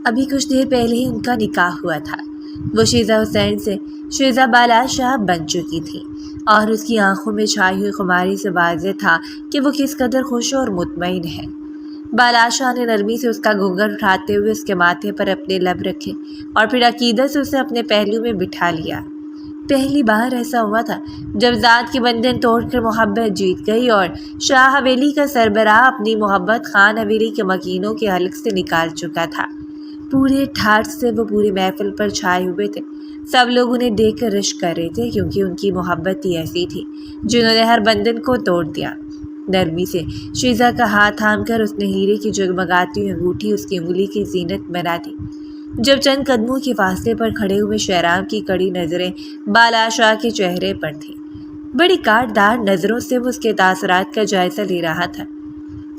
ابھی کچھ دیر پہلے ہی ان کا نکاح ہوا تھا۔ وہ شیزہ حسین سے شیزہ بالاج شاہ بن چکی تھی اور اس کی آنکھوں میں چھائی ہوئی خماری سے واضح تھا کہ وہ کس قدر خوش اور مطمئن ہے۔ بالاج شاہ نے نرمی سے اس کا گھونگھر اٹھاتے ہوئے اس کے ماتھے پر اپنے لب رکھے اور پھر عقیدت سے اسے اپنے پہلو میں بٹھا لیا۔ پہلی بار ایسا ہوا تھا جب ذات کی بندھن توڑ کر محبت جیت گئی اور شاہ حویلی کا سربراہ اپنی محبت خان حویلی کے مکینوں کے حلق سے نکال چکا تھا۔ پورے ٹھاٹھ سے وہ پوری محفل پر چھائے ہوئے تھے۔ سب لوگ انہیں دیکھ کر رشک کر رہے تھے کیونکہ ان کی محبت ہی ایسی تھی جنہوں نے ہر بندھن کو توڑ دیا۔ نرمی سے شیزہ کا ہاتھ تھام کر اس نے ہیرے کی جگمگاتی ہوئی انگوٹھی اس کی انگلی کی زینت بنا دی۔ جب چند قدموں کے فاصلے پر کھڑے ہوئے شہرام کی کڑی نظریں بالاج شاہ کے چہرے پر تھیں۔ بڑی کاٹدار نظروں سے وہ اس کے تاثرات کا جائزہ لے رہا تھا۔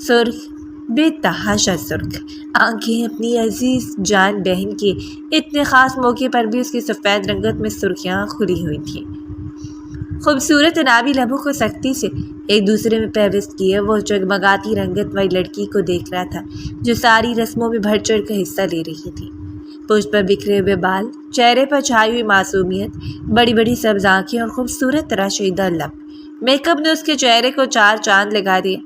سرخ، بے تحاشا سرخ آنکھیں اپنی عزیز جان بہن کے اتنے خاص موقع پر بھی اس کی سفید رنگت میں سرخیاں کھلی ہوئی تھیں۔ خوبصورت نابی لبوں کو سختی سے ایک دوسرے میں پیوست کیے وہ جگمگاتی رنگت والی لڑکی کو دیکھ رہا تھا جو ساری رسموں میں بڑھ چڑھ کر حصہ لے رہی تھی۔ پشت پر بکھرے ہوئے بال، چہرے پر چھائی ہوئی معصومیت، بڑی بڑی سبز آنکھیں اور خوبصورت تراشیدہ لب۔ میک اپ نے اس کے چہرے کو چار چاند لگا دیے۔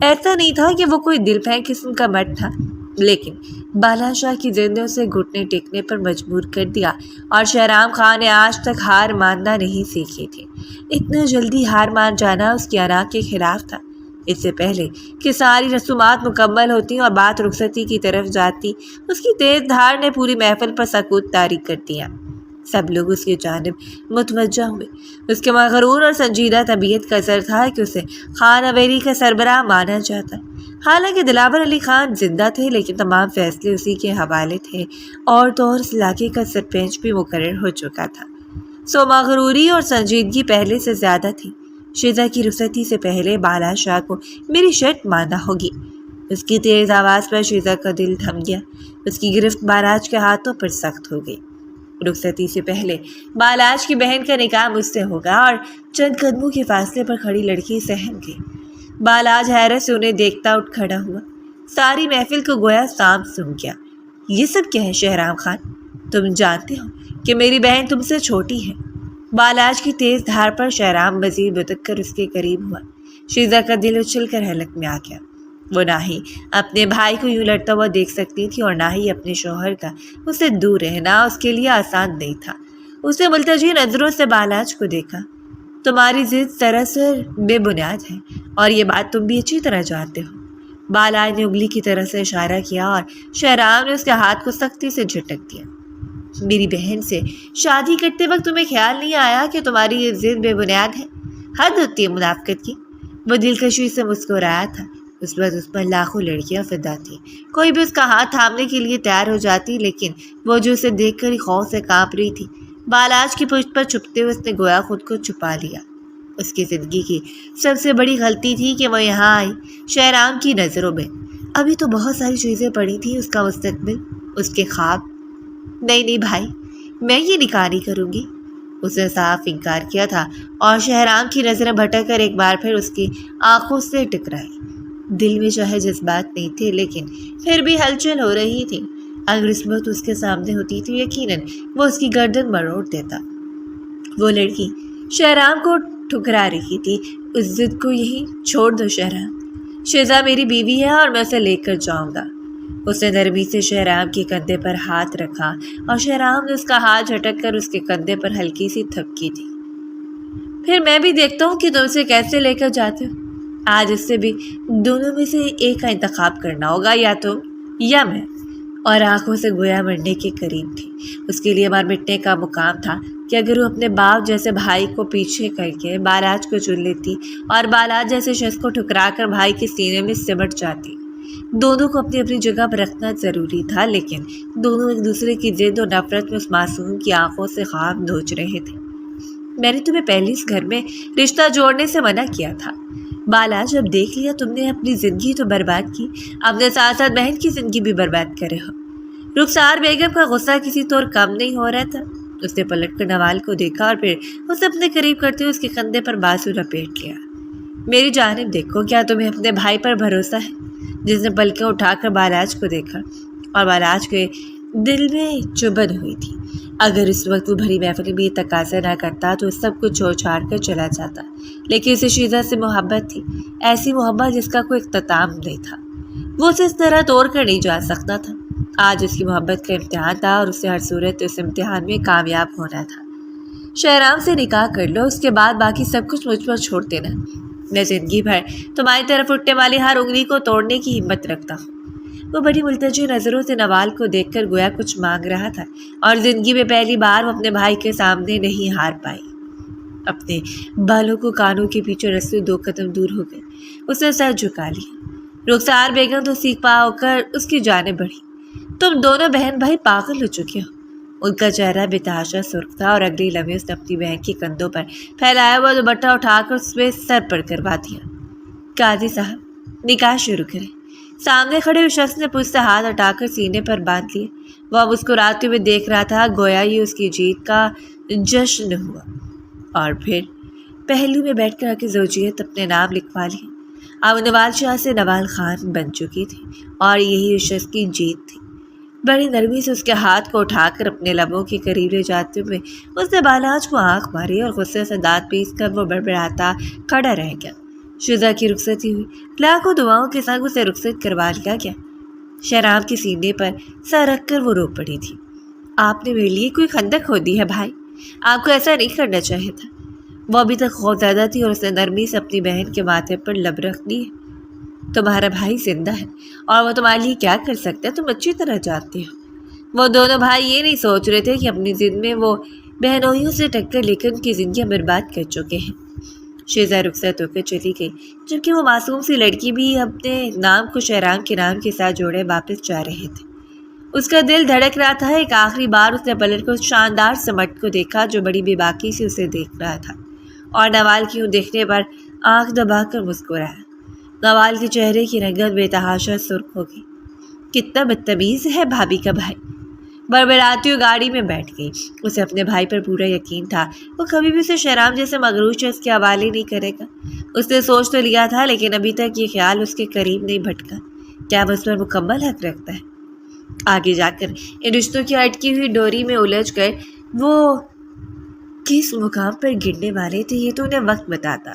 ایسا نہیں تھا کہ وہ کوئی دل پھینک قسم کا مرد تھا، لیکن بالاج شاہ کی ضد نے اسے گھٹنے ٹیکنے پر مجبور کر دیا اور شہرام خان نے آج تک ہار ماننا نہیں سیکھی تھی۔ اتنا جلدی ہار مان جانا اس کی انا کے خلاف تھا۔ اس سے پہلے کہ ساری رسومات مکمل ہوتی اور بات رخصتی کی طرف جاتی، اس کی تیز دھار نے پوری محفل پر سکوت طاری کر دیا۔ سب لوگ اس کی جانب متوجہ ہوئے۔ اس کے مغرور اور سنجیدہ طبیعت کا اثر تھا کہ اسے خان حویلی کا سربراہ مانا جاتا۔ حالانکہ دلاور علی خان زندہ تھے لیکن تمام فیصلے اسی کے حوالے تھے اور تو اور اس علاقے کا سرپنچ بھی مقرر ہو چکا تھا، سو مغروری اور سنجیدگی پہلے سے زیادہ تھی۔ شیزہ کی رخصتی سے پہلے بالاج شاہ کو میری شرط ماننا ہوگی۔ اس کی تیز آواز پر شیزہ کا دل تھم گیا۔ اس کی گرفت بالاج کے ہاتھوں پر سخت ہو گئی۔ رخصتی سے پہلے بالاج کی بہن کا نکاح مجھ سے ہوگا اور چند قدموں کے فاصلے پر کھڑی لڑکی سہم گئی۔ بالاج حیرت سے انہیں دیکھتا اٹھ کھڑا ہوا۔ ساری محفل کو گویا سانپ سونگھ گیا۔ یہ سب کیا ہے شہرام خان؟ تم جانتے ہو کہ میری بہن تم سے چھوٹی ہے۔ بالاج کی تیز دھار پر شہرام مزید بھٹک کر اس کے قریب ہوا۔ شیزہ کا دل اچھل کر حلق میں آ گیا۔ وہ نہ ہی اپنے بھائی کو یوں لڑتا ہوا دیکھ سکتی تھی اور نہ ہی اپنے شوہر کا اسے دور رہنا اس کے لیے آسان نہیں تھا۔ اس نے ملتجی نظروں سے بالاج کو دیکھا۔ تمہاری ضد دراصل بے بنیاد ہے اور یہ بات تم بھی اچھی طرح جانتے ہو۔ بالاج نے انگلی کی طرف سے اشارہ کیا اور شہرام نے اس کے ہاتھ کو سختی سے جھٹک دیا۔ میری بہن سے شادی کرتے وقت تمہیں خیال نہیں آیا کہ تمہاری یہ ضد بے بنیاد ہے؟ حد ہوتی ہے منافقت کی۔ وہ دلکشی سے مسکرایا تھا۔ اس وقت اس پر لاکھوں لڑکیاں فدا تھیں، کوئی بھی اس کا ہاتھ تھامنے کے لیے تیار ہو جاتی، لیکن وہ جو اسے دیکھ کر ہی خوف سے کانپ رہی تھی۔ بالاج کی پشت پر چھپتے ہوئے اس نے گویا خود کو چھپا لیا۔ اس کی زندگی کی سب سے بڑی غلطی تھی کہ وہ یہاں آئی شہرام کی نظروں میں۔ ابھی تو بہت ساری چیزیں پڑی تھیں، اس کا مستقبل، اس کے خواب۔ نہیں بھائی، میں یہ نکاح نہیں کروں گی۔ اس نے صاف انکار کیا تھا اور شہرام کی نظریں بھٹک کر ایک بار پھر اس کی آنکھوں سے ٹکرائی۔ دل میں چاہے جذبات نہیں تھے لیکن پھر بھی ہلچل ہو رہی تھی۔ اگر اس وقت اس کے سامنے ہوتی تو یقیناً وہ اس کی گردن مروڑ دیتا۔ وہ لڑکی شہرام کو ٹھکرا رہی تھی۔ اس ضد کو یہی چھوڑ دو شہرام، شیزہ میری بیوی ہے اور میں اسے لے کر جاؤں گا۔ اس نے نرمی سے شہرام کے کندھے پر ہاتھ رکھا اور شہرام نے اس کا ہاتھ جھٹک کر اس کے کندھے پر ہلکی سی تھپکی دی۔ پھر میں بھی دیکھتا ہوں کہ تم اسے کیسے لے کر جاتے ہو۔ آج اس سے بھی دونوں میں سے ایک کا انتخاب کرنا ہوگا، یا تم یا میں۔ اور آنکھوں سے گویا مرنے کے قریب تھی۔ اس کے لیے مر مٹنے کا مقام تھا کہ اگر وہ اپنے باپ جیسے بھائی کو پیچھے کر کے بالاج کو چن لیتی اور بالاج جیسے شخص کو ٹھکرا کر بھائی کے سینے میں سمٹ جاتی۔ دونوں کو اپنی اپنی جگہ پر رکھنا ضروری تھا، لیکن دونوں ایک دوسرے کی ضد اور نفرت میں اس معصوم کی آنکھوں سے خواب نوچ رہے تھے۔ میں نے تمہیں پہلے اس گھر میں رشتہ جوڑنے سے منع کیا تھا بالاج، اب دیکھ لیا تم نے اپنی زندگی تو برباد کی، اپنے ساتھ ساتھ بہن کی زندگی بھی برباد کرے ہو۔ رخسار بیگم کا غصہ کسی طور کم نہیں ہو رہا تھا۔ اس نے پلٹ کر نوال کو دیکھا اور پھر اسے اپنے قریب کرتے ہوئے اس کے کندھے پر بازو لپیٹ لیا۔ میری جانب دیکھو، کیا تمہیں اپنے بھائی پر بھروسہ ہے؟ جس نے پلکیں اٹھا کر بالاج کو دیکھا اور بالاج کے دل میں چبھن ہوئی تھی۔ اگر اس وقت وہ بھری محفل میں یہ تقاضا نہ کرتا تو سب کچھ چھوڑ چھاڑ کر چلا جاتا، لیکن اسے شیزا سے محبت تھی، ایسی محبت جس کا کوئی اختتام نہیں تھا۔ وہ اسے اس طرح توڑ کر نہیں جا سکتا تھا۔ آج اس کی محبت کا امتحان تھا اور اسے ہر صورت اس امتحان میں کامیاب ہونا تھا۔ شہرام سے نکاح کر لو، اس کے بعد باقی سب کچھ مجھ پر چھوڑ دینا۔ میں زندگی بھر تمہاری طرف اٹھنے والی ہر انگلی کو توڑنے کی ہمت رکھتا ہوں۔ وہ بڑی ملتجی نظروں سے نوال کو دیکھ کر گویا کچھ مانگ رہا تھا، اور زندگی میں پہلی بار وہ اپنے بھائی کے سامنے نہیں ہار پائی۔ اپنے بالوں کو کانوں کے پیچھے رستے 2 قدم دور ہو گئے، اس نے سر جھکا لیا۔ رخسار بیگم تو سیکھ پا ہو کر اس کی جانب بڑھی۔ تم دونوں بہن بھائی پاگل ہو چکے ہو۔ ان کا چہرہ بے تحاشا سرخ تھا اور اگلی لمحے اس نے اپنی بہن کے کندھوں پر پھیلایا ہوا دوپٹہ اٹھا کر اس پہ سر پر کروا دیا۔ قاضی صاحب، نکاح شروع کریں۔ سامنے کھڑے ہوئے شخص نے پشت سے ہاتھ ہٹا کر سینے پر باندھ لیے۔ وہ مسکراتے ہوئے دیکھ رہا تھا، گویا یہ اس کی جیت کا جشن ہوا۔ اور پھر پہلو میں بیٹھ کر زوجیت اپنے نام لکھوا لی۔ اب نوال شاہ سے نوال خان بن چکی تھی اور یہی اس شخص کی جیت تھی۔ بڑی نرمی سے اس کے ہاتھ کو اٹھا کر اپنے لبوں کے قریب لے جاتے ہوئے اس نے بالاج کو آنکھ ماری اور غصے سے دانت پیس کر وہ بڑبڑاتا کھڑا رہ گیا۔ شیزا کی رخصتی ہوئی، لاکھوں دعاؤں کے ساتھ اسے رخصت کروا لیا گیا۔ شہرام کے سینے پر سر رکھ کر وہ رو پڑی تھی۔ آپ نے میرے لیے کوئی خندق کھودی ہے بھائی، آپ کو ایسا نہیں کرنا چاہیے تھا۔ وہ ابھی تک خوفزدہ تھی اور اس نے نرمی سے اپنی بہن کے ماتھے پر لب رکھ دی۔ تمہارا بھائی زندہ ہے اور وہ تمہارے لیے کیا کر سکتا ہے تم اچھی طرح جانتے ہو۔ وہ دونوں بھائی یہ نہیں سوچ رہے تھے کہ اپنی ضد میں وہ بہنوئیوں سے ٹکر لے کر ان کی زندگیاں برباد کر چکے ہیں۔ شیزا رخصت ہو کر چلی گئی، جبکہ وہ معصوم سی لڑکی بھی اپنے نام کو شہرام کے نام کے ساتھ جوڑے واپس جا رہے تھے۔ اس کا دل دھڑک رہا تھا۔ ایک آخری بار اس نے پلٹ کو شاندار سمٹ کو دیکھا جو بڑی بے باکی سے اسے دیکھ رہا تھا، اور نوال کی یوں دیکھنے پر آنکھ دبا کر مسکرایا۔ نوال کے چہرے کی رنگت بے تحاشا سرخ ہو گئی۔ کتنا بدتمیز ہے بھابھی کا بھائی۔ بڑبڑاتی ہوئی گاڑی میں بیٹھ گئی۔ اسے اپنے بھائی پر پورا یقین تھا، وہ کبھی بھی اسے شہرام جیسے مغرور شخص کے حوالے نہیں کرے گا۔ اس نے سوچ تو لیا تھا، لیکن ابھی تک یہ خیال اس کے قریب نہیں بھٹکا۔ کیا وہ اس پر مکمل حق رکھتا ہے؟ آگے جا کر ان رشتوں کی اٹکی ہوئی ڈوری میں الجھ کر وہ کس مقام پر گرنے والے تھے یہ تو انہیں وقت بتاتا،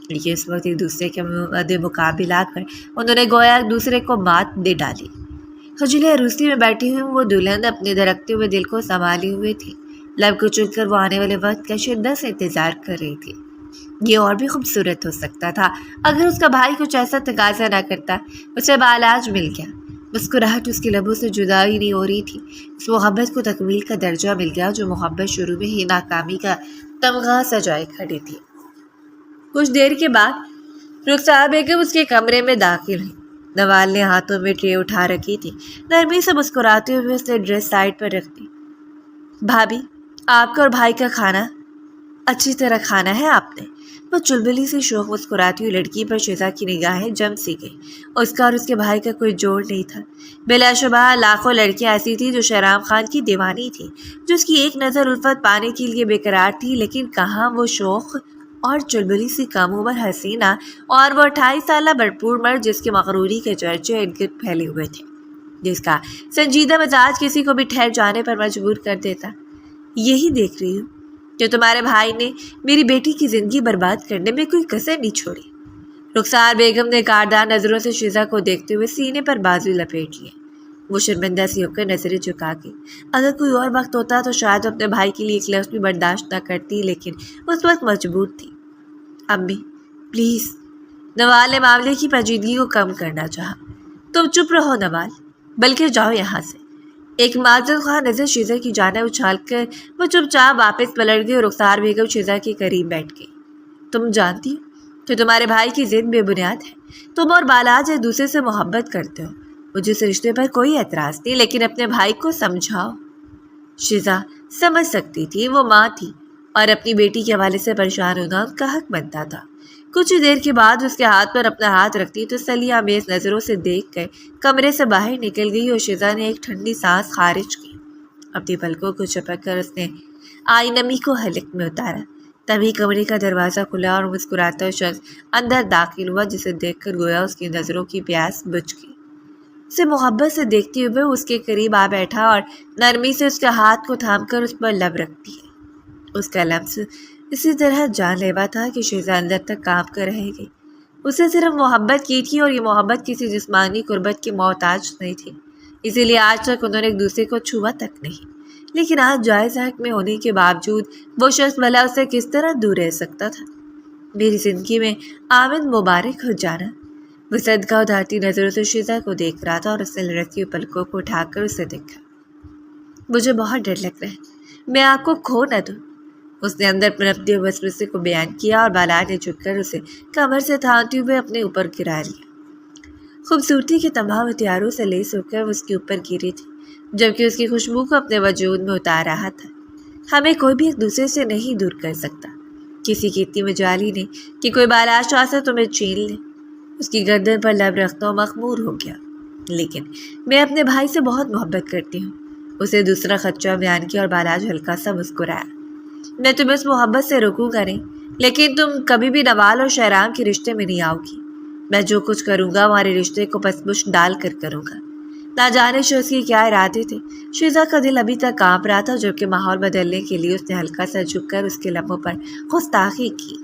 لیکن اس وقت ایک دوسرے کے مد مقابل آ کر انہوں نے گویا ایک دوسرے کو مات دے ڈالی۔ حجلے عروسی میں بیٹھی ہوئی وہ دلہن اپنے دھڑکتے ہوئے دل کو سنبھالے ہوئے تھی۔ لب کو چل کر وہ آنے والے وقت کا شدت سے انتظار کر رہی تھی۔ یہ اور بھی خوبصورت ہو سکتا تھا اگر اس کا بھائی کچھ ایسا تقاضا نہ کرتا۔ اسے بالاج مل گیا، مسکراہٹ اس کے لبوں سے جدا ہی نہیں ہو رہی تھی۔ اس محبت کو تکمیل کا درجہ مل گیا جو محبت شروع میں ہی ناکامی کا تمغہ سجائے کھڑی تھی۔ کچھ دیر کے بعد رخسار بیگم اس کے کمرے میں داخل ہوئی۔ نوال نے ہاتھوں میں ٹرے اٹھا رکھی تھی۔ نرمی سے مسکراتے ہوئے اس نے ڈریس سائڈ پر رکھ دی۔ بھابھی، آپ کا اور بھائی کا کھانا اچھی طرح کھانا ہے آپ نے؟ وہ چلبلی سے شوق مسکراتی ہوئی لڑکی پر شیزا کی نگاہیں جم سی گئی۔ اس کا اور اس کے بھائی کا کوئی جوڑ نہیں تھا۔ بلا شبہ لاکھوں لڑکیاں ایسی تھیں جو شہرام خان کی دیوانی تھی، جو اس کی ایک نظر الفت پانے کے لیے بے قرار تھی، لیکن کہاں وہ شوق اور چلبلی سی کم عمر حسینہ اور وہ 28 سالہ بھرپور مرد جس کے مغروری کے چرچے ارد گرد پھیلے ہوئے تھے، جس کا سنجیدہ مزاج کسی کو بھی ٹھہر جانے پر مجبور کر دیتا۔ یہی دیکھ رہی ہوں کہ تمہارے بھائی نے میری بیٹی کی زندگی برباد کرنے میں کوئی کسر نہیں چھوڑی۔ رخسار بیگم نے کاردار نظروں سے شیزا کو دیکھتے ہوئے سینے پر بازو لپیٹ لیے۔ وہ شرمندہ سی ہو کر نظریں جھکا گئی۔ اگر کوئی اور وقت ہوتا تو شاید وہ اپنے بھائی کے لیے ایک لفظ بھی برداشت نہ کرتی، لیکن اس وقت مجبور تھی۔ امی پلیز، نوال نے معاملے کی پیچیدگی کو کم کرنا چاہا۔ تم چپ رہو نوال، بلکہ جاؤ یہاں سے۔ ایک معذرت خواہ نظر شیزا کی جانب اچھال کر وہ چپ چاپ واپس پلٹ گئی اور رخسار بیگم شیزا کے قریب بیٹھ گئی۔ تم جانتی ہو کہ تمہارے بھائی کی ضد بے بنیاد ہے۔ تم اور بالاج ایک دوسرے سے محبت کرتے ہو۔ مجھے اس رشتے پر کوئی اعتراض نہیں، لیکن اپنے بھائی کو سمجھاؤ۔ شیزا سمجھ سکتی تھی، وہ ماں تھی اور اپنی بیٹی کے حوالے سے پریشان ہونا ان کا حق بنتا تھا۔ کچھ ہی دیر کے بعد اس کے ہاتھ پر اپنا ہاتھ رکھتی تو سلیہ آمیز نظروں سے دیکھ کر کمرے سے باہر نکل گئی اور شیزا نے ایک ٹھنڈی سانس خارج کی۔ اپنی پلکوں کو چپک کر اس نے آئی نمی کو حلق میں اتارا۔ تبھی کمرے کا دروازہ کھلا اور مسکراتا شخص اندر داخل ہوا، جسے دیکھ کر گویا اس کی نظروں کی پیاس بجھ گئی۔ اسے محبت سے دیکھتے ہوئے اس کے قریب آ بیٹھا اور نرمی سے اس کے ہاتھ کو تھام کر اس پر لب رکھ دیے۔ اس کا لمس اسی طرح جان لیوا تھا کہ شیزا اندر تک کانپ کر رہ گئی۔ اسے صرف محبت کی تھی اور یہ محبت کسی جسمانی قربت کی محتاج نہیں تھی، اسی لیے آج تک انہوں نے ایک دوسرے کو چھوا تک نہیں۔ لیکن آج جائز حق میں ہونے کے باوجود وہ شخص بھلا اسے کس طرح دور رہ سکتا تھا؟ میری زندگی میں آمد مبارک ہو جانا۔ وہ صدقہ ادھارتی نظروں سے شیزا کو دیکھ رہا تھا اور اس نے لڑکی پلکوں کو اٹھا کر اسے دیکھا۔ مجھے بہت ڈر لگ رہا ہے، میں آپ کو کھو نہ دوں، اس نے اندر پنپتے ہوئے وسوسے کو بیان کیا اور بالا نے جھک کر اسے کمر سے تھامتے ہوئے اپنے اوپر گرا لیا۔ خوبصورتی کے تمام ہتھیاروں سے لیس ہو کر وہ اس کے اوپر گری تھی، جبکہ اس کی خوشبو کو اپنے وجود میں اتار رہا تھا۔ ہمیں کوئی بھی ایک دوسرے سے نہیں دور کر سکتا، کسی کی اتنی مجالی نہیں کہ کوئی بالا شاہ سے تمہیں چھین لے۔ اس کی گردن پر لب رکھتا ہوں مخمور ہو گیا۔ لیکن میں اپنے بھائی سے بہت محبت کرتی ہوں، اسے دوسرا خدشہ بیان کیا اور بالاج ہلکا سا مسکرایا۔ میں تمہیں اس محبت سے روکوں گا نہیں، لیکن تم کبھی بھی نوال اور شہرام کے رشتے میں نہیں آؤ گی۔ میں جو کچھ کروں گا ہمارے رشتے کو پسپش ڈال کر کروں گا۔ نہ جانے شخص کے کیا ارادے تھے، شیزا کا دل ابھی تک کانپ رہا تھا، جبکہ ماحول بدلنے کے لیے اس نے ہلکا سا جھک کر اس کے لبوں پر گستاخی کی۔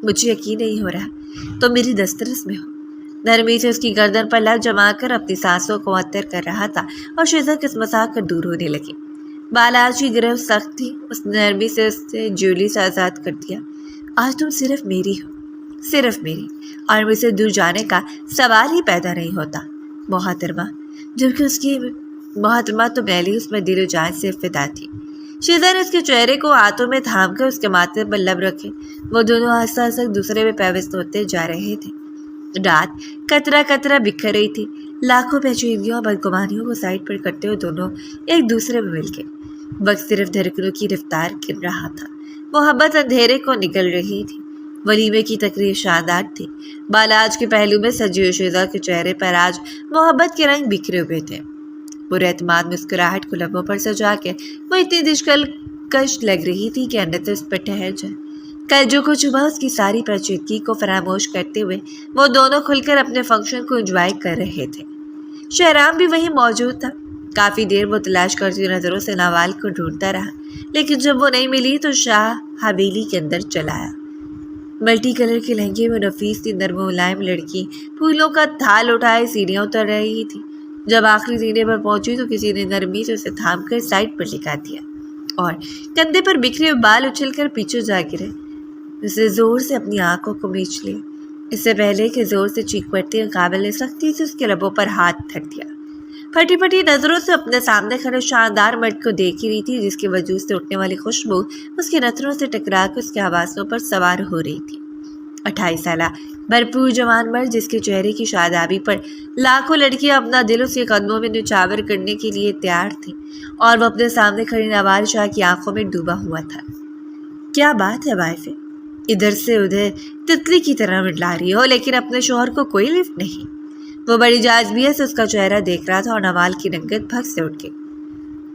مجھے یقین نہیں ہو رہا تو میری دسترس میں ہو۔ نرمی سے اس کی گردن پر لب جما کر اپنی سانسوں کو معطر کر رہا تھا اور شیزا کسمسا کر دور ہونے لگی۔ بالاج کی گرفت سخت تھی، اس نے نرمی سے اسے جولی سے آزاد کر دیا۔ آج تم صرف میری ہو، صرف میری، اور مجھ سے دور جانے کا سوال ہی پیدا نہیں ہوتا محترمہ۔ جبکہ اس کی محترمہ تو پہلے اس میں دل و جان سے فدا تھی۔ شیزا نے اس کے چہرے کو ہاتھوں میں تھام کر اس کے ماتھے پر لب رکھے۔ وہ دونوں آہستہ آہستہ ایک دوسرے میں پیوست ہوتے جا رہے تھے۔ رات قطرہ قطرہ بکھر رہی تھی، لاکھوں پیچیدگیوں اور بدگمانیوں کو سائڈ پر کرتے ہوئے دونوں ایک دوسرے میں مل گئے۔ وقت صرف دھڑکنوں کی رفتار گر رہا تھا، محبت اندھیرے کو نگل رہی تھی۔ ولیمے کی تقریب شاندار تھی۔ بالاج کے پہلو میں سجی ہوئی شیزا کے چہرے پر آج محبت کے رنگ بکھرے ہوئے تھے۔ پورے اعتماد مسکراہٹ کو لبوں پر سجا کے وہ اتنی دلکش لگ رہی تھی کہ اندر اس پر ٹھہر جائے۔ کلجوں کو چبھا اس کی ساری پیچیدگی کو فراموش کرتے ہوئے وہ دونوں کھل کر اپنے فنکشن کو انجوائے کر رہے تھے۔ شہرام بھی وہیں موجود تھا۔ کافی دیر وہ تلاش کرتی نظروں سے نوال کو ڈھونڈتا رہا، لیکن جب وہ نہیں ملی تو شاہ حویلی کے اندر چلا آیا۔ ملٹی کلر کے لہنگے میں نفیس سی نرم و ملائم لڑکی پھولوں کا تھال اٹھائے سیڑھیاں اتر رہی تھی۔ جب آخری سیڑھی پر پہنچی تو کسی نے نرمی سے اسے تھام کر سائڈ پر لٹا دیا اور کندھے پر بکھرے ہوئے بال اچھل کر پیچھے جا گرے۔ اسے زور سے اپنی آنکھوں کو میچ لیا، اس سے پہلے کہ زور سے چیخ پڑتے قابل نے سختی سے اس کے لبوں پر ہاتھ دھر دیا۔ پھٹی پھٹی نظروں سے اپنے سامنے کھڑے شاندار مرد کو دیکھ ہی رہی تھی، جس کے وجود سے اٹھنے والی خوشبو اس کے نتنوں سے ٹکرا کر اس کے حواسوں پر سوار ہو رہی تھی۔ 28 سالہ بھرپور جوان مرد جس کے چہرے کی شادابی پر لاکھوں لڑکیاں اپنا دل اس کے قدموں میں نچھاور کرنے کے لیے تیار تھیں، اور وہ اپنے سامنے کھڑی نوال شاہ کی آنکھوں میں ڈوبا ہوا تھا۔ کیا بات ہے وائفے، ادھر سے ادھر تتلی کی طرح منڈلا رہی ہو، لیکن اپنے شوہر کو کوئی لفٹ نہیں۔ وہ بڑی جاذبیت سے اس کا چہرہ دیکھ رہا تھا اور نوال کی رنگت بھگ سے اٹھ گئی۔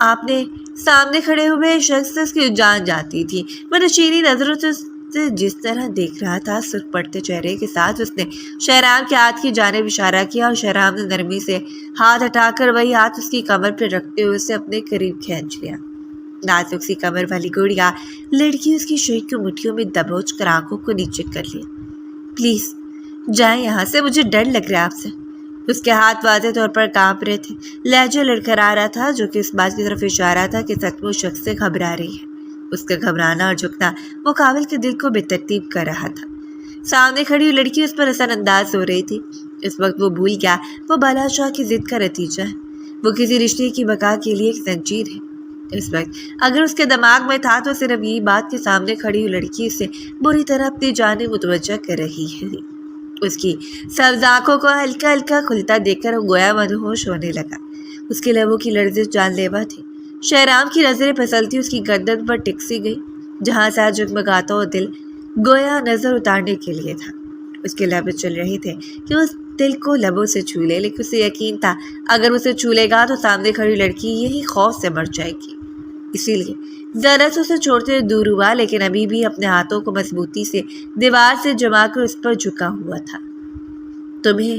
آپ نے سامنے کھڑے ہوئے شخص سے اس کی جان جاتی تھی۔ وہ نشیلی نظروں سے جس طرح دیکھ رہا تھا، سرخ پڑتے چہرے کے ساتھ اس نے شہرام کے ہاتھ کی جانب اشارہ کیا اور شہرام نے نرمی سے ہاتھ ہٹا کر وہی ہاتھ اس کی کمر پر رکھتے ہوئے اسے اپنے قریب کھینچ لیا۔ نازک سی کمر والی گوڑیا لڑکی اس کی شیک کو مٹھیوں میں دبوچ کر آنکھوں کو نیچے کر لیا۔ پلیز جائیں یہاں سے، مجھے ڈر لگ رہا ہے آپ سے۔ اس کے ہاتھ واضح طور پر کانپ رہے تھے، لہجہ لڑکھڑا رہا تھا، جو کہ اس بات کی طرف اشارہ تھا کہ سچ مچ شخص سے گھبرا رہی ہے۔ اس کا گھبرانا اور جھکنا مقابل کے دل کو بے ترتیب کر رہا تھا۔ سامنے کھڑی ہوئی لڑکی اس پر اثر انداز ہو رہی تھی۔ اس وقت وہ بھول گیا وہ بالا شاہ کی ضد کا نتیجہ ہے، وہ کسی رشتے کی بقا کے لیے ایک زنجیر ہے۔ اس وقت اگر اس کے دماغ میں تھا تو صرف یہی بات کہ سامنے کھڑی ہوئی لڑکی اسے بری طرح اپنی جانب متوجہ کر رہی ہے۔ اس کی سبز آنکھوں کو ہلکا ہلکا کھلتا دیکھ کر وہ گویا مدہوش ہونے لگا۔ اس کے لبوں کی لرزش جان لیوا تھی۔ شہرام کی نظریں پھسلتی اس کی گردن پر ٹک سی گئی، جہاں سے جگمگاتا ہوا دل گویا نظر اتارنے کے لیے تھا۔ اس کے لب چل رہے تھے کہ اس دل کو لبوں سے چھو لے، لیکن اسے یقین تھا اگر اسے چھو لے گا تو سامنے کھڑی لڑکی یہی خوف سے مر جائے گی۔ اسی لیے ذرا سے اسے چھوڑتے ہوئے دور ہوا، لیکن ابھی بھی اپنے ہاتھوں کو مضبوطی سے دیوار سے جما کر اس پر جھکا ہوا تھا۔ تمہیں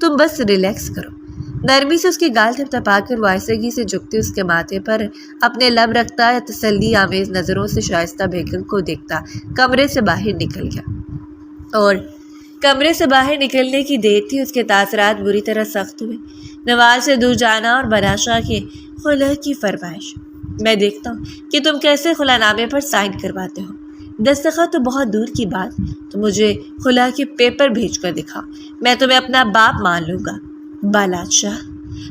تم بس ریلیکس کرو۔ نرمی سے اس کے گال تھپتھپا کر وہ آہستگی سے جھکتے اس کے ماتھے پر اپنے لب رکھتا یا تسلی آمیز نظروں سے شائستہ بیگم کو دیکھتا کمرے سے باہر نکل گیا۔ اور کمرے سے باہر نکلنے کی دیر تھی اس کے تاثرات بری طرح سخت ہوئے۔ نوال سے دور جانا اور بناشا کے خلا کی فرمائش۔ میں دیکھتا ہوں کہ تم کیسے خلا نامے پر سائن کرواتے ہو۔ دستخط تو بہت دور کی بات، تو مجھے خلا کے پیپر بھیج کر دکھاؤ، میں تمہیں اپنا باپ مان لوں گا۔ بالات شاہ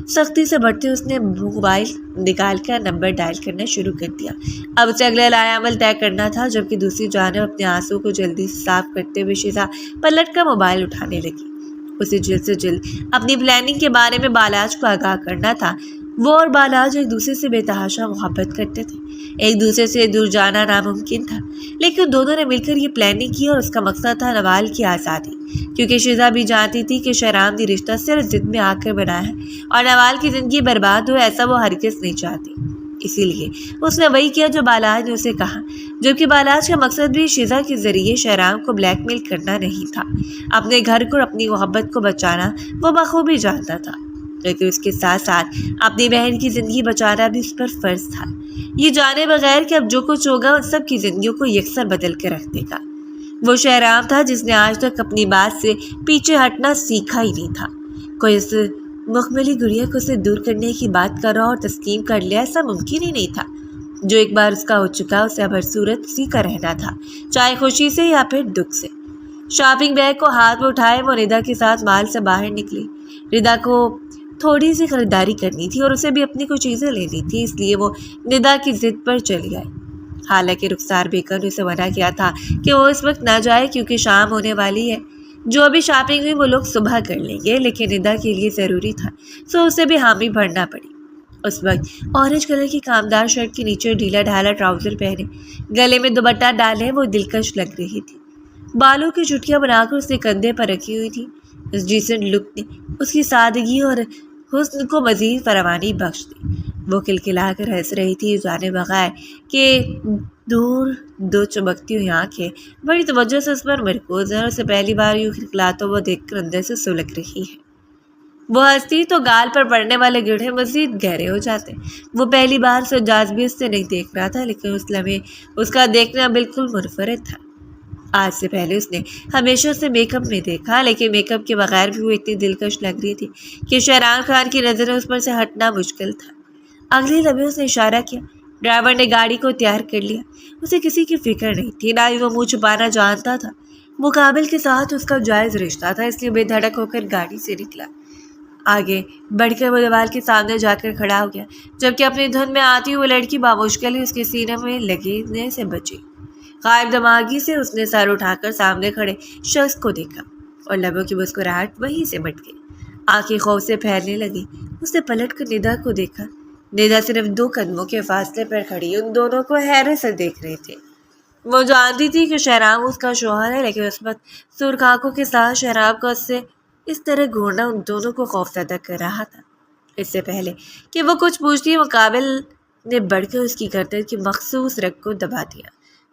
سختی سے بڑھتے اس نے موبائل نکال کر نمبر ڈائل کرنا شروع کر دیا۔ اب اسے اگلا لائے عمل طے کرنا تھا، جبکہ دوسری جانب اپنے آنسو کو جلدی سے صاف کرتے ہوئے شیزا پلٹ کر موبائل اٹھانے لگی۔ اسے جلد سے جلد اپنی پلاننگ کے بارے میں بالاج کو آگاہ کرنا تھا۔ وہ اور بالاج ایک دوسرے سے بے تحاشا محبت کرتے تھے، ایک دوسرے سے دور جانا ناممکن تھا، لیکن دونوں نے مل کر یہ پلاننگ کی اور اس کا مقصد تھا نوال کی آزادی، کیونکہ شیزا بھی جانتی تھی کہ شہرام یہ رشتہ صرف ضد میں آ کر بنا ہے اور نوال کی زندگی برباد ہو ایسا وہ ہرگز نہیں چاہتی۔ اسی لیے اس نے وہی کیا جو بالاج نے اسے کہا، جبکہ بالاج کا مقصد بھی شیزا کے ذریعے شہرام کو بلیک میل کرنا نہیں تھا، اپنے گھر کو اور اپنی محبت کو بچانا وہ بخوبی جانتا تھا، لیکن اس کے ساتھ ساتھ اپنی بہن کی زندگی بچانا بھی اس پر فرض تھا، یہ جانے بغیر کہ اب جو کچھ ہوگا ان سب کی زندگیوں کو یکسر بدل کے رکھ دے گا۔ وہ شہرام تھا جس نے آج تک اپنی بات سے پیچھے ہٹنا سیکھا ہی نہیں تھا۔ کوئی اس مخملی گڑیا کو اسے دور کرنے کی بات کر رہا اور تسلیم کر لیا، ایسا ممکن ہی نہیں تھا۔ جو ایک بار اس کا ہو چکا اسے اب ہر صورت اسی کا رہنا تھا، چاہے خوشی سے یا پھر دکھ سے۔ شاپنگ بیگ کو ہاتھ میں اٹھائے وہ ندا کے ساتھ مال سے باہر نکلی۔ ندا کو تھوڑی سی خریداری کرنی تھی اور اسے بھی اپنی کچھ چیزیں لینی تھی، اس لیے وہ ندا کی ضد پر چلی آئی۔ حالانکہ رخسار بیگم نے اسے منع کیا تھا کہ وہ اس وقت نہ جائے کیونکہ شام ہونے والی ہے، جو بھی شاپنگ ہوئی وہ لوگ صبح کر لیں گے، لیکن ندا کے لیے ضروری تھا سو اسے بھی حامی بھرنا پڑی۔ اس وقت اورنج کلر کی کامدار شرٹ کے نیچے ڈھیلا ڈھالا ٹراؤزر پہنے، گلے میں دوپٹہ ڈالے وہ دلکش لگ رہی تھی۔ بالوں کی چٹکیاں بنا کر اس نے کندھے پر رکھی ہوئی تھی۔ اس ڈیسنٹ لک نے اس کی سادگی اور حسن کو مزید فراوانی بخش دی۔ وہ کلکلا کر ہنس رہی تھی، جانے بغیر کہ دور دو چمکتی ہوئی آنکھیں بڑی توجہ سے اس پر مرکوز ہیں اور اسے پہلی بار یوں کھلکھلاتا ہوا دیکھ کر اندر سے سلگ رہی ہے۔ وہ ہنستی تو گال پر پڑنے والے گڑھے مزید گہرے ہو جاتے۔ وہ پہلی بار سے جاذبیت سے نہیں دیکھ رہا تھا، لیکن اس لمحے اس کا دیکھنا بالکل منفرد تھا۔ آج سے پہلے اس نے ہمیشہ اسے میک اپ میں دیکھا، لیکن میک اپ کے بغیر بھی وہ اتنی دلکش لگ رہی تھی کہ شہرام خان کی نظریں اس پر سے ہٹنا مشکل تھا۔ اگلے لمحے اس نے اشارہ کیا، ڈرائیور نے گاڑی کو تیار کر لیا۔ اسے کسی کی فکر نہیں تھی، نہ ہی وہ منہ چھپانا جانتا تھا۔ مقابل کے ساتھ اس کا جائز رشتہ تھا، اس لیے بے دھڑک ہو کر گاڑی سے نکلا۔ آگے بڑھ کر وہ دیوار کے سامنے جا کر کھڑا ہو گیا، جبکہ اپنی دھن میں آتی ہوئی لڑکی بامشکل ہی اس کے سینے میں لگنے سے بچی۔ غائب دماغی سے اس نے سر اٹھا کر سامنے کھڑے شخص کو دیکھا اور لبوں کی مسکراہٹ وہیں سے مٹ گئی۔ آنکھیں خوف سے پھیلنے لگی۔ اس نے پلٹ کر ندا کو دیکھا۔ ندا صرف 2 قدموں کے فاصلے پر کھڑی ان دونوں کو حیرت سے دیکھ رہی تھی۔ وہ جانتی تھی کہ شہرام اس کا شوہر ہے، لیکن اس وقت سرخ آنکھوں کے ساتھ شہرام کا اس سے اس طرح گھورنا ان دونوں کو خوفزدہ کر رہا تھا۔ اس سے پہلے کہ وہ کچھ پوچھتی، مقابل نے بڑھ کر اس کی گردن کی مخصوص رگ کو دبا دیا۔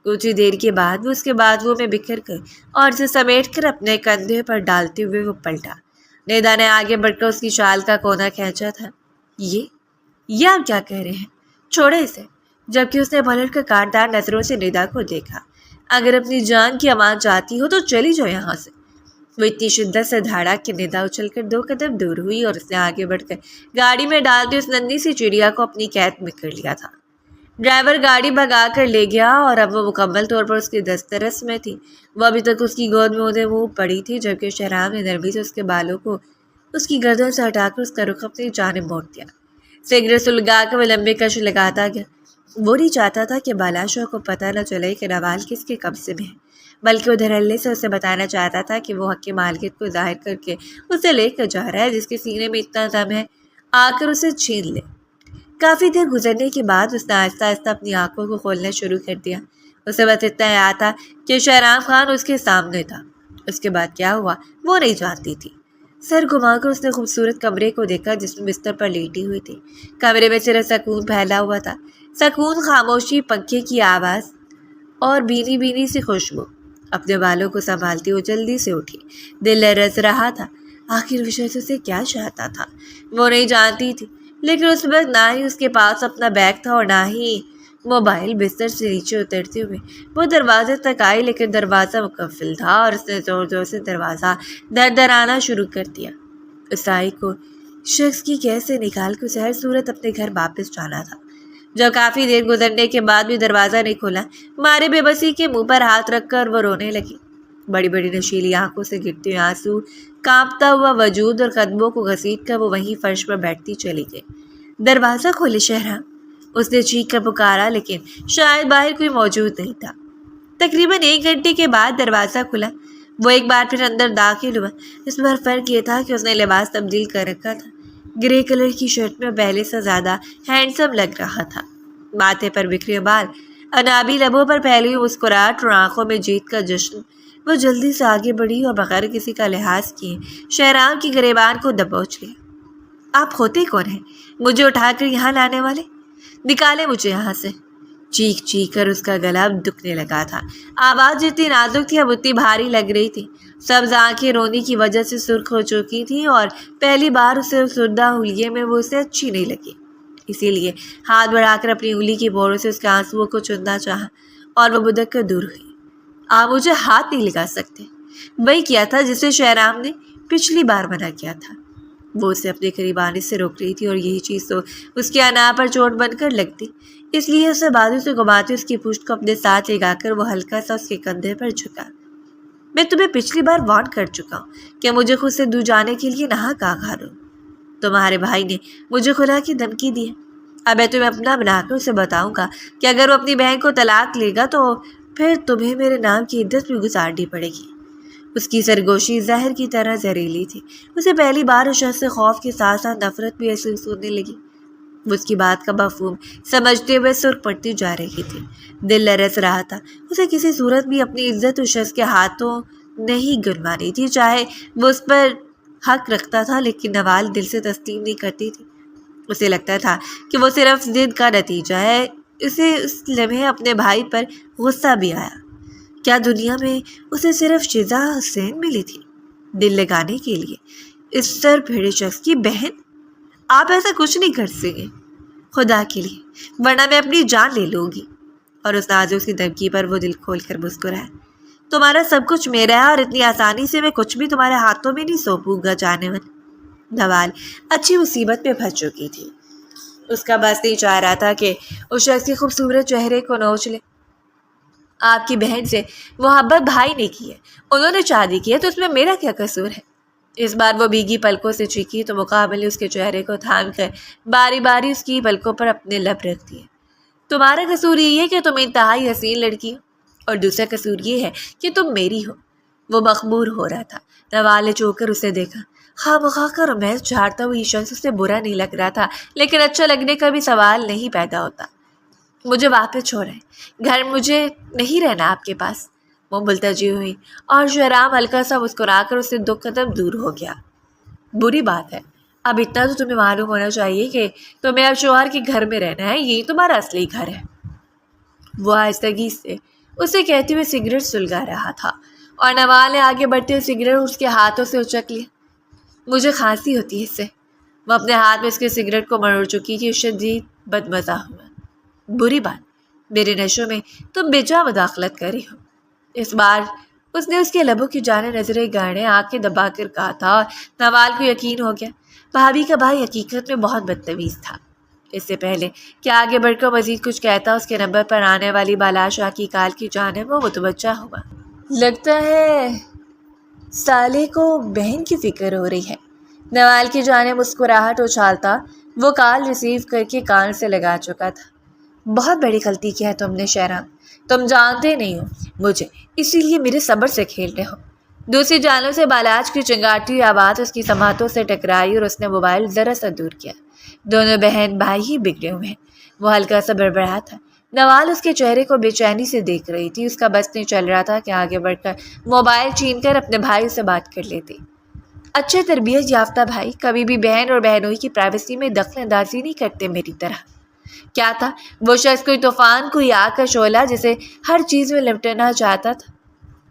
کچھ ہی دیر کے بعد وہ اس کے بازوؤں میں بکھر گئی اور اسے سمیٹ کر اپنے کندھے پر ڈالتے ہوئے وہ پلٹا۔ ندا نے آگے بڑھ کر اس کی شال کا کونا کھینچا تھا۔ یہ آپ کیا کہہ رہے ہیں؟ چھوڑے اسے۔ جبکہ اس نے پلٹ کر کاٹدار نظروں سے ندا کو دیکھا۔ اگر اپنی جان کی امان چاہتی ہو تو چلی جاؤ یہاں سے۔ وہ اتنی شدت سے دھاڑا کہ ندا اچھل کر 2 قدم دور ہوئی اور اس نے آگے بڑھ کر گاڑی میں ڈالتے اس ننھی سی چڑیا کو اپنی قید میں کر لیا تھا۔ ڈرائیور گاڑی بھگا کر لے گیا اور اب وہ مکمل طور پر اس کی دسترس میں تھی۔ وہ ابھی تک اس کی گود میں اونھے منہ پڑی تھی، جبکہ شہرام نے نرمی سے اس کے بالوں کو اس کی گردن سے ہٹا کر اس کا رخ اپنی جانب موڑ دیا۔ سگریٹ سلگا کر وہ لمبے کش لگاتا گیا۔ وہ نہیں چاہتا تھا کہ بالاشاہ کو پتہ نہ چلے کہ نوال کس کے قبضے میں ہے، بلکہ وہ دھڑلے سے اسے بتانا چاہتا تھا کہ وہ حق کی مالکیت کو ظاہر کر کے اسے لے کر جا رہا ہے، جس کے سینے میں اتنا دم ہے آ کر اسے چھین لے۔ کافی دیر گزرنے کے بعد اس نے آہستہ آہستہ اپنی آنکھوں کو کھولنا شروع کر دیا۔ اسے بس اتنا یاد تھا کہ شہرام خان اس کے سامنے تھا۔ اس کے بعد کیا ہوا وہ نہیں جانتی تھی۔ سر گھما کر اس نے خوبصورت کمرے کو دیکھا جس میں بستر پر لیٹی ہوئی تھی۔ کمرے میں صرف سکون پھیلا ہوا تھا، سکون، خاموشی، پنکھے کی آواز اور بھینی بھینی سی خوشبو۔ اپنے بالوں کو سنبھالتی وہ جلدی سے اٹھی۔ دل لرز رہا تھا، آخر وہ شخص اسے کیا چاہتا تھا وہ نہیں جانتی تھی، لیکن اس وقت نہ ہی اس کے پاس اپنا بیگ تھا اور نہ ہی موبائل۔ بستر سے نیچے اترتے ہوئے وہ دروازے تک آئی، لیکن دروازہ مقفل تھا اور اس نے زور زور سے دروازہ دردرانا شروع کر دیا۔ اس آئی کو شخص کی کیسے نکال کے اسے ہر صورت اپنے گھر واپس جانا تھا۔ جب کافی دیر گزرنے کے بعد بھی دروازہ نہیں کھولا، مارے بے بسی کے منہ پر ہاتھ رکھ کر وہ رونے لگی۔ بڑی بڑی نشیلی آنکھوں سے گرتے ہوئے آنسو، کانپتا ہوا وجود اور قدموں کو گھسیٹ کر وہ وہیں فرش پر بیٹھتی چلی گئی۔ دروازہ کھولے شہرام، اس نے چیخ کر پکارا، لیکن شاید باہر کوئی موجود نہیں تھا۔ تقریباً 1 گھنٹے کے بعد دروازہ کھلا۔ وہ ایک بار پھر اندر داخل ہوا۔ اس بار فرق یہ تھا کہ اس نے لباس تبدیل کر رکھا تھا۔ گرے کلر کی شرٹ میں پہلے سے زیادہ ہینڈسم لگ رہا تھا۔ ماتھے پر بکھرے بال، انابی لبوں پر پھیلی ہوئی مسکراہٹ اور آنکھوں میں جیت کا جشن۔ وہ جلدی سے آگے بڑھی اور بغیر کسی کا لحاظ کیے شہرام کی گریبان کو دبوچ لیا۔ آپ ہوتے کون ہیں؟ مجھے اٹھا کر یہاں لانے والے؟ نکالے مجھے یہاں سے۔ چیخ چیخ کر اس کا گلا دکھنے لگا تھا۔ آواز جتنی نازک تھی اب اتنی بھاری لگ رہی تھی۔ سبز آنکھیں رونے کی وجہ سے سرخ ہو چکی تھیں اور پہلی بار اسے سردہ حلیے میں وہ اسے اچھی نہیں لگی، اسی لیے ہاتھ بڑھا کر اپنی انگلی کی بوروں سے اس کے آنسوؤں کو چننا چاہا اور وہ بدک کر دور ہوئی۔ آپ مجھے ہاتھ نہیں لگا سکتے، وہی کیا تھا جسے شہرام نے پچھلی بار منع کیا تھا۔ وہ اسے اپنے قریب آنے سے روک رہی تھی اور یہی چیز تو اس کے انا پر چوٹ بن کر لگتی، اس لیے اسے بازو سے گھماتے اس کی پشت کو اپنے ساتھ لگا کر وہ ہلکا سا اس کے کندھے پر جھکا۔ میں تمہیں پچھلی بار وارن کر چکا ہوں کہ مجھے خود سے دور جانے کے لیے ناحق آگاہ دو۔ تمہارے بھائی نے مجھے خدا کی دھمکی دی ہے۔ اب میں تمہیں اپنا بنا کر اسے بتاؤں گا کہ اگر وہ اپنی بہن کو طلاق لے گا تو پھر تمہیں میرے نام کی عدت بھی گزارنی پڑے گی۔ اس کی سرگوشی زہر کی طرح زہریلی تھی۔ اسے پہلی بار اس شخص سے خوف کے ساتھ ساتھ نفرت بھی محسوس ہونے لگی۔ وہ اس کی بات کا مفہوم سمجھتے ہوئے سرخ پڑتی جا رہی تھی۔ دل لرز رہا تھا۔ اسے کسی صورت بھی اپنی عزت اس شخص کے ہاتھوں نہیں گنوانی تھی، چاہے وہ اس پر حق رکھتا تھا، لیکن نوال دل سے تسلیم نہیں کرتی تھی۔ اسے لگتا تھا کہ وہ صرف ضد کا نتیجہ ہے۔ اسے اس لمحے اپنے بھائی پر غصہ بھی آیا۔ کیا دنیا میں اسے صرف شیزا حسین ملی تھی دل لگانے کے لیے؟ اس سر پھیڑے شخص کی بہن؟ آپ ایسا کچھ نہیں کر سکیں خدا کے لیے، ورنہ میں اپنی جان لے لوں گی۔ اور اس نازک سی دھمکی پر وہ دل کھول کر مسکرایا۔ تمہارا سب کچھ میرا ہے اور اتنی آسانی سے میں کچھ بھی تمہارے ہاتھوں میں نہیں سونپوں گا جانے من۔ نوال اچھی مصیبت میں پھنس چکی تھی۔ اس کا بس نہیں چاہ رہا تھا کہ اس شخص کے خوبصورت چہرے کو نوچ لے۔ آپ کی بہن سے محبت بھائی نے کی ہے، انہوں نے شادی کی ہے، تو اس میں میرا کیا قصور ہے؟ اس بار وہ بھیگی پلکوں سے چیخی تو مقابل اس کے چہرے کو تھام کر باری باری اس کی پلکوں پر اپنے لب رکھ دیے۔ تمہارا قصور یہ ہے کہ تم انتہائی حسین لڑکی ہو، اور دوسرا قصور یہ ہے کہ تم میری ہو۔ وہ مخمور ہو رہا تھا۔ نوال نے چوک کر اسے دیکھا۔ خواہ مخواہ کا رومانس جھاڑتا ہوا یہ شخص اسے برا نہیں لگ رہا تھا، لیکن اچھا لگنے کا بھی سوال نہیں پیدا ہوتا۔ مجھے واپس چھوڑیں، گھر مجھے نہیں رہنا آپ کے پاس۔ وہ ملتجی ہوئی اور شہرام ہلکا سا مسکرا کر اس سے 2 قدم دور ہو گیا۔ بری بات ہے، اب اتنا تو تمہیں معلوم ہونا چاہیے کہ تمہیں اب شوہر کے گھر میں رہنا ہے، یہی تمہارا اصلی گھر ہے۔ وہ آہستگی سے اسے کہتے ہوئے سگریٹ سلگا رہا تھا اور نوال نے آگے بڑھتے ہوئے سگریٹ اس کے ہاتھوں سے اچک لیا۔ مجھے کھانسی ہوتی ہے اس سے۔ وہ اپنے ہاتھ میں اس کے سگریٹ کو مروڑ چکی تھی۔ شدید بدمزہ ہوا۔ بری بات، میرے نشوں میں تم بےجا مداخلت کر رہی ہو۔ اس بار اس نے اس کے لبوں کی جانب نظریں گاڑے آنکھیں دبا کر کہا تھا اور نوال کو یقین ہو گیا۔ بھابھی کا بھائی حقیقت میں بہت بدتمیز تھا۔ اس سے پہلے کہ آگے بڑھ کر مزید کچھ کہتا، اس کے نمبر پر آنے والی بالا شاہ کی کال کی جانب وہ متوجہ ہوا۔ لگتا ہے سالے کو بہن کی فکر ہو رہی ہے۔ نوال کی جانب مسکراہٹ اچھالتا وہ کال ریسیو کر کے کان سے لگا چکا تھا۔ بہت بڑی غلطی کی ہے تم نے شہرام، تم جانتے نہیں ہو مجھے، اسی لیے میرے صبر سے کھیل رہے ہو۔ دوسری جانب سے بالاج کی چنگاٹی آواز اس کی سماعتوں سے ٹکرائی اور اس نے موبائل ذرا سا دور کیا۔ دونوں بہن بھائی ہی بگڑے ہوئے ہیں، وہ ہلکا سا بڑبڑا تھا۔ نوال اس کے چہرے کو بے چینی سے دیکھ رہی تھی۔ اس کا بس نہیں چل رہا تھا کہ آگے بڑھ کر موبائل چھین کر اپنے بھائی سے بات کر لیتی۔ اچھے تربیت یافتہ بھائی کبھی بھی بہن اور بہنوئی کی پرائیویسی میں دخل اندازی نہیں کرتے میری طرح۔ کیا تھا وہ شخص؟ کوئی طوفان، کوئی آگ کا شعلہ جسے ہر چیز میں لپٹنا چاہتا تھا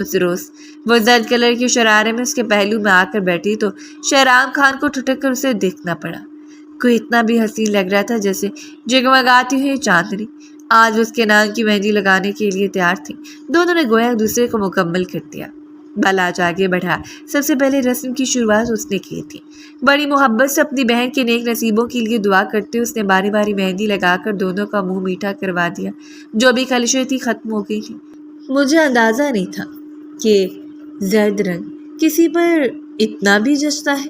اس روز وہ زرد کلر کی شرارے میں اس کے پہلو میں آ کر بیٹھی تو شہرام خان کو ٹھٹک کر اسے دیکھنا پڑا۔ کوئی اتنا بھی حسین لگ رہا تھا جیسے جگمگاتی ہوئی چاندنی۔ آج اس کے نام کی مہندی لگانے کے لیے تیار تھی۔ دونوں نے گویا ایک دوسرے کو مکمل کر دیا۔ بالاج آگے بڑھا۔ سب سے پہلے رسم کی شروعات اس نے کی تھی۔ بڑی محبت سے اپنی بہن کے نیک نصیبوں کے لیے دعا کرتے اس نے باری باری مہندی لگا کر دونوں کا منہ میٹھا کروا دیا۔ جو بھی خلشیں تھی ختم ہو گئی تھی۔ مجھے اندازہ نہیں تھا کہ زرد رنگ کسی پر اتنا بھی جچتا ہے۔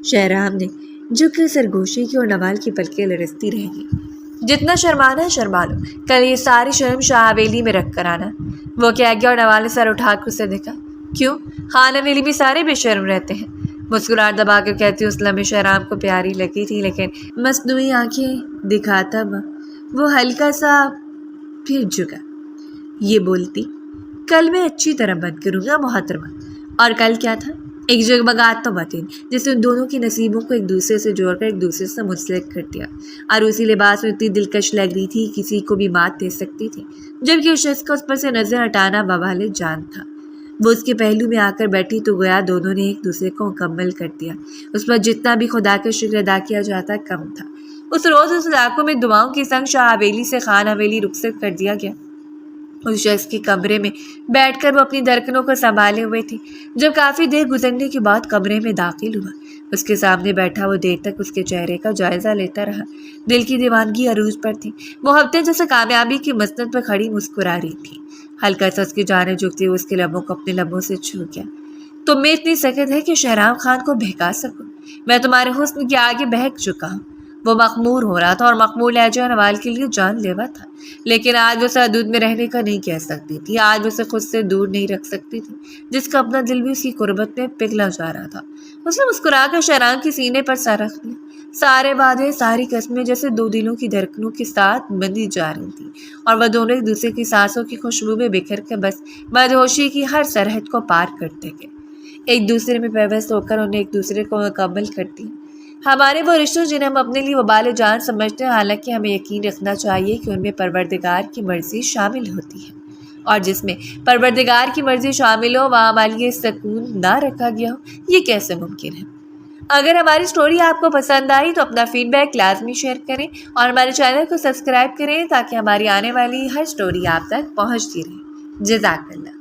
شہرام نے جھک کر سرگوشی کی اور نوال کی پلکیں لرزتی رہ گئی۔ جتنا شرمانا ہے شرما لو، کل یہ ساری شرم شاہ حویلی میں رکھ کر آنا۔ وہ کہہ گیا اور نوال نے سر اٹھا کر اسے دیکھا۔ کیوں؟ خان حویلی بھی سارے بے شرم رہتے ہیں۔ مسکراہٹ دبا کر کہتی اس لمحے شہرام کو پیاری لگی تھی، لیکن مصنوعی آنکھیں دکھاتا وہ ہلکا سا پھر جھکا۔ یہ بولتی، کل میں اچھی طرح بند کروں گا محترمہ۔ اور کل کیا تھا؟ ایک جگمگاتا ہوا دن جس نے دونوں کی نصیبوں کو ایک دوسرے سے جوڑ کر ایک دوسرے سے منسلک کر دیا۔ اور اسی لباس میں اتنی دلکش لگ رہی تھی کسی کو بھی مات دے سکتی تھی، جبکہ اس شخص کا اس پر سے نظر ہٹانا وبال جان تھا۔ وہ اس کے پہلو میں آ کر بیٹھی تو گویا دونوں نے ایک دوسرے کو مکمل کر دیا۔ اس پر جتنا بھی خدا کا شکر ادا کیا جاتا کم تھا۔ اس روز اس علاقوں میں دعاؤں کی سنگ شاہ حویلی سے خان حویلی رخصت کر دیا گیا۔ اس شخص کے کمرے میں بیٹھ کر وہ اپنی دھڑکنوں کو سنبھالے ہوئے تھی۔ جب کافی دیر گزرنے کے بعد کمرے میں داخل ہوا، اس کے سامنے بیٹھا وہ دیر تک اس کے چہرے کا جائزہ لیتا رہا۔ دل کی دیوانگی عروج پر تھی۔ وہ ہفتے جیسے کامیابی کی مسند پر کھڑی مسکرا رہی تھی۔ ہلکا سا اس کی جانب جھکتے ہوئے اس کے لبوں کو اپنے لبوں سے چھو گیا۔ تم میں اتنی سخت ہے کہ شہرام خان کو بہکا سکوں؟ میں تمہارے حسن کے آگے بہک چکا ہوں۔ وہ مخمور ہو رہا تھا اور مخمور لہجہ نوال کے لیے جان لیوا تھا، لیکن آج وہ اسے حدود میں رہنے کا نہیں کہہ سکتی تھی۔ آج وہ اسے خود سے دور نہیں رکھ سکتی تھی، جس کا اپنا دل بھی اس کی قربت میں پگھلا جا رہا تھا۔ اس نے مسکرا کر شہرام کے سینے پر سر رکھ لیا۔ سارے وعدے، ساری قسمیں جیسے دو دلوں کی دھڑکنوں کے ساتھ بندھی جا رہی تھی، اور وہ دونوں ایک دوسرے کی سانسوں کی خوشبو میں بکھر کے بس مدہوشی کی ہر سرحد کو پار کرتے گئے۔ ایک دوسرے میں پیوست ہو کر انہیں ایک دوسرے کو مکمل کرتی۔ ہمارے وہ رشتے جنہیں ہم اپنے لیے وبال جان سمجھتے ہیں، حالانکہ ہمیں یقین رکھنا چاہیے کہ ان میں پروردگار کی مرضی شامل ہوتی ہے، اور جس میں پروردگار کی مرضی شامل ہو وہاں ہمارے لیے سکون نہ رکھا گیا ہو، یہ کیسے ممکن ہے؟ اگر ہماری سٹوری آپ کو پسند آئی تو اپنا فیڈ بیک لازمی شیئر کریں اور ہمارے چینل کو سبسکرائب کریں تاکہ ہماری آنے والی ہر سٹوری آپ تک پہنچتی رہے۔ جزاک اللہ۔